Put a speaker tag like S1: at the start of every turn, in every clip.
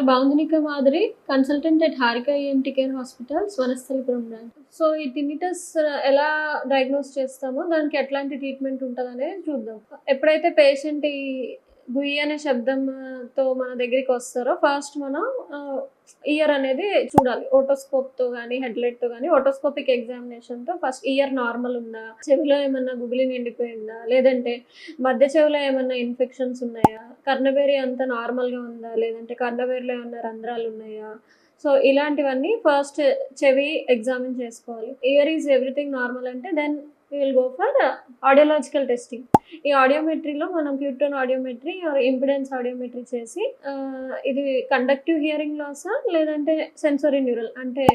S1: Doctor Bandhanika Madhuri, consultant at Harika ENT care hospitals, Vanasthalipuram branch. So ఈ tinnitus ఎలా diagnose చేస్తామో దానికి ఎట్లాంటి ట్రీట్మెంట్ ఉంటుందనేది చూద్దాం. ఎప్పుడైతే పేషెంట్ ఈ గుయ్యి అనే శబ్దంతో మన దగ్గరికి వస్తారో ఫస్ట్ మనం ఇయర్ అనేది చూడాలి. ఓటోస్కోప్తో కానీ హెడ్లైట్తో కానీ ఓటోస్కోపిక్ ఎగ్జామినేషన్తో ఫస్ట్ ఇయర్ నార్మల్ ఉందా, చెవిలో ఏమన్నా గుబిలి నిండిపోయిందా, లేదంటే మధ్య చెవిలో ఏమన్నా ఇన్ఫెక్షన్స్ ఉన్నాయా, కర్ణబేరి అంతా నార్మల్గా ఉందా, లేదంటే కర్ణబేరిలో ఏమన్నా రంధ్రాలు ఉన్నాయా. సో ఇలాంటివన్నీ ఫస్ట్ చెవి ఎగ్జామిన్ చేసుకోవాలి. ఇయర్ ఈజ్ ఎవ్రీథింగ్ నార్మల్ అంటే then we will go for audiological testing. ఈ ఆడియోమెట్రీలో మనం pure tone audiometry or impedance audiometry చేసి ఇది కండక్టివ్ హియరింగ్ లాసా లేదంటే సెన్సరీ న్యూరల్ అంటే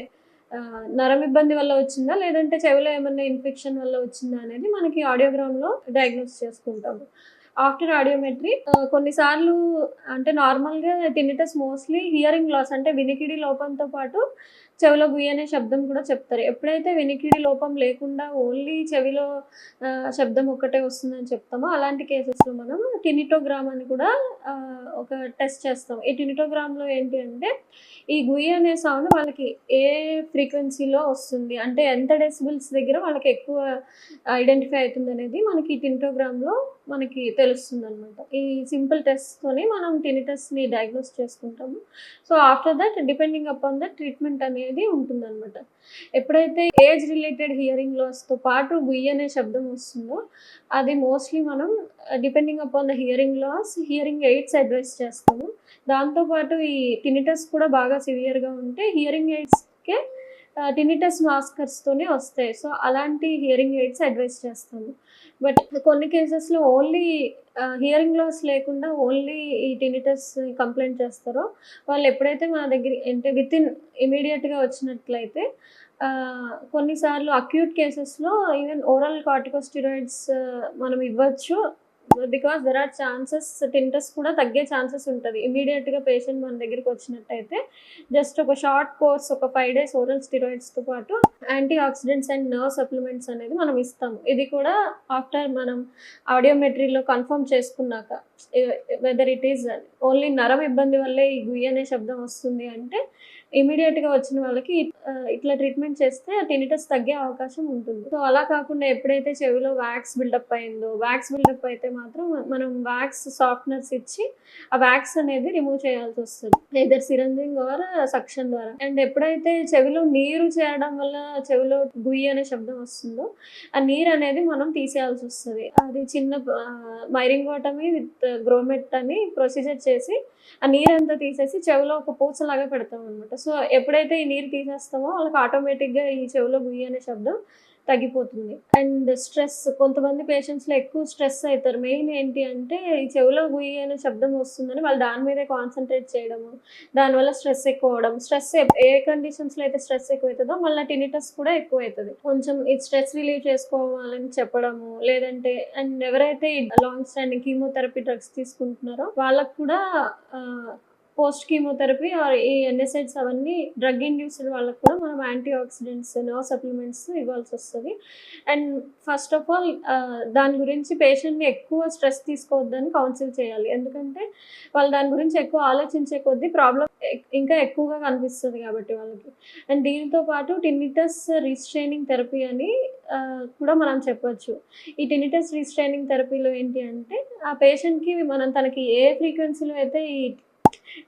S1: నరం ఇబ్బంది వల్ల వచ్చిందా లేదంటే చెవిలో ఏమన్నా ఇన్ఫెక్షన్ వల్ల వచ్చిందా అనేది మనకి ఆడియోగ్రామ్లో డయాగ్నోస్ చేసుకుంటాము. ఆఫ్టర్ ఆడియోమెట్రీ కొన్నిసార్లు అంటే నార్మల్గా టినిటస్ మోస్ట్లీ హియరింగ్ లాస్ అంటే వినికిడి లోపంతో పాటు చెవిలో గుయ్యి అనే శబ్దం కూడా చెప్తారు. ఎప్పుడైతే వినికిడి లోపం లేకుండా ఓన్లీ చెవిలో శబ్దం ఒక్కటే వస్తుందని చెప్తామో అలాంటి కేసెస్లో మనం టినిటోగ్రామ్ అని కూడా ఒక టెస్ట్ చేస్తాం. ఈ టినిటోగ్రామ్లో ఏంటి అంటే ఈ గుయ్యి అనే సౌండ్ వాళ్ళకి ఏ ఫ్రీక్వెన్సీలో వస్తుంది అంటే ఎంత డెసిబిల్స్ దగ్గర వాళ్ళకి ఎక్కువ ఐడెంటిఫై అవుతుంది అనేది మనకి ఈ టినిటోగ్రామ్లో మనకి తెలుస్తుంది అనమాట. ఈ సింపుల్ టెస్ట్తోనే మనం టినిటస్ని డయాగ్నోస్ చేసుకుంటాము. So after that depending upon that treatment అనేది ఉంటుందన్నమాట. ఎప్పుడైతే ఏజ్ రిలేటెడ్ హియరింగ్ లాస్తో పాటు గుయ్యి అనే శబ్దం వస్తుందో అది మోస్ట్లీ మనం depending upon the hearing loss hearing aids advise చేస్తాము. దాంతోపాటు ఈ టినిటస్ కూడా బాగా సివియర్గా ఉంటే హియరింగ్ ఎయిడ్స్కే టినిటస్ మాస్కర్స్తోనే వస్తాయి. సో అలాంటి హియరింగ్ ఎయిడ్స్ అడ్వైస్ చేస్తాము. బట్ కొన్ని కేసెస్లో ఓన్లీ హియరింగ్ లాస్ లేకుండా ఓన్లీ ఈ టినిటస్ కంప్లైంట్ చేస్తారో వాళ్ళు ఎప్పుడైతే మన దగ్గర అంటే వితిన్ ఇమీడియట్గా వచ్చినట్లయితే కొన్నిసార్లు అక్యూట్ కేసెస్లో ఈవెన్ ఓరల్ కార్టికోస్టిరాయిడ్స్ మనం ఇవ్వచ్చు. Because there are chances tinnitus కూడా తగ్గే ఛాన్సెస్ ఉంటుంది. ఇమీడియట్గా పేషెంట్ మన దగ్గరికి వచ్చినట్టయితే జస్ట్ ఒక షార్ట్ కోర్స్ ఒక 5 days ఓరల్ స్టిరాయిడ్స్తో పాటు antioxidants and nerve supplements అనేది మనం ఇస్తాము. ఇది కూడా ఆఫ్టర్ మనం ఆడియోమెట్రీలో కన్ఫర్మ్ చేసుకున్నాక వెదర్ ఇట్ ఈస్ ఓన్లీ నరం ఇబ్బంది వల్లే ఈ గుయ్యి అనే శబ్దం వస్తుంది అంటే ఇమీడియట్గా వచ్చిన వాళ్ళకి ఇట్లా ట్రీట్మెంట్ చేస్తే టినిటస్ తగ్గే అవకాశం ఉంటుంది. సో అలా కాకుండా ఎప్పుడైతే చెవిలో వ్యాక్స్ బిల్డప్ అయిందో వ్యాక్స్ బిల్డప్ అయితే మాత్రం మనం వ్యాక్స్ సాఫ్ట్నర్స్ ఇచ్చి ఆ వ్యాక్స్ అనేది రిమూవ్ చేయాల్సి వస్తుంది ఎయిదర్ సిరంజింగ్ ఆర్ సక్షన్ ద్వారా. అండ్ ఎప్పుడైతే చెవిలో నీరు చేరడం వల్ల చెవిలో గుయ్యి అనే శబ్దం వస్తుందో ఆ నీరు అనేది మనం తీసేయాల్సి వస్తుంది. అది చిన్న మైరింగోటమీ విత్ గ్రోమెట్ అని ప్రొసీజర్ చేసి ఆ నీరంతా తీసేసి చెవిలో ఒక పూసలాగా పెడతాం అనమాట. సో ఎప్పుడైతే ఈ నీరు తీసేస్తామో వాళ్ళకి ఆటోమేటిక్గా ఈ చెవిలో గుయ్యి అనే శబ్దం తగ్గిపోతుంది. అండ్ స్ట్రెస్ కొంతమంది పేషెంట్స్లో ఎక్కువ స్ట్రెస్ అవుతారు. మెయిన్ ఏంటి అంటే ఈ చెవిలో గుయ్యి అనే శబ్దం వస్తుందని వాళ్ళు దాని మీదే కాన్సన్ట్రేట్ చేయడము, దానివల్ల స్ట్రెస్ ఎక్కువ అవడం. స్ట్రెస్ ఏ కండిషన్స్లో అయితే స్ట్రెస్ ఎక్కువ అవుతుందో మళ్ళీ టినిటస్ కూడా ఎక్కువ అవుతుంది. కొంచెం ఈ స్ట్రెస్ రిలీవ్ చేసుకోవాలని చెప్పడము, లేదంటే అండ్ ఎవరైతే లాంగ్ స్టాండింగ్ కీమోథెరపీ డ్రగ్స్ తీసుకుంటున్నారో వాళ్ళకు కూడా పోస్ట్ కీమోథెరపీ ఆర్ ఈ ఎన్ఎస్ఐడ్స్ అవన్నీ డ్రగ్ ఇండ్యూస్డ్ వాళ్ళకు కూడా మనం యాంటీ ఆక్సిడెంట్స్ నర్వ్ సప్లిమెంట్స్ ఇవ్వాల్సి వస్తుంది. అండ్ ఫస్ట్ ఆఫ్ ఆల్ దాని గురించి పేషెంట్ని ఎక్కువ స్ట్రెస్ తీసుకోవద్దని కౌన్సిల్ చేయాలి. ఎందుకంటే వాళ్ళు దాని గురించి ఎక్కువ ఆలోచించే కొద్దీ ప్రాబ్లం ఇంకా ఎక్కువగా కనిపిస్తుంది కాబట్టి వాళ్ళకి. అండ్ దీంతో పాటు టినిటస్ రీస్ట్రైనింగ్ థెరపీ అని కూడా మనం చెప్పొచ్చు. ఈ టినిటస్ రీస్ట్రైనింగ్ థెరపీలో ఏంటి అంటే ఆ పేషెంట్కి మనం తనకి ఏ ఫ్రీక్వెన్సీలో అయితే ఈ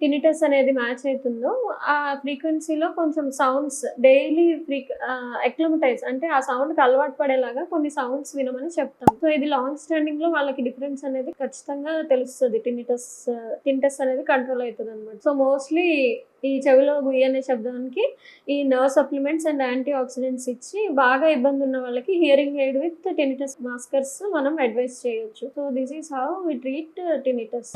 S1: టినిటస్ అనేది మ్యాచ్ అవుతుందో ఆ ఫ్రీక్వెన్సీలో కొంచెం సౌండ్స్ డైలీ ఎక్లమటైజ్ అంటే ఆ సౌండ్కి అలవాటు పడేలాగా కొన్ని సౌండ్స్ వినమని చెప్తాం. సో ఇది లాంగ్ స్టాండింగ్లో వాళ్ళకి డిఫరెన్స్ అనేది ఖచ్చితంగా తెలుస్తుంది. టినిటస్ అనేది కంట్రోల్ అవుతుంది అనమాట. సో మోస్ట్లీ ఈ చెవిలో గుయ్యి అనే శబ్దానికి ఈ nerve supplements and antioxidants ఇచ్చి బాగా ఇబ్బంది ఉన్న వాళ్ళకి hearing aid with tinnitus maskers మనం అడ్వైస్ చేయొచ్చు. So this is how we treat tinnitus.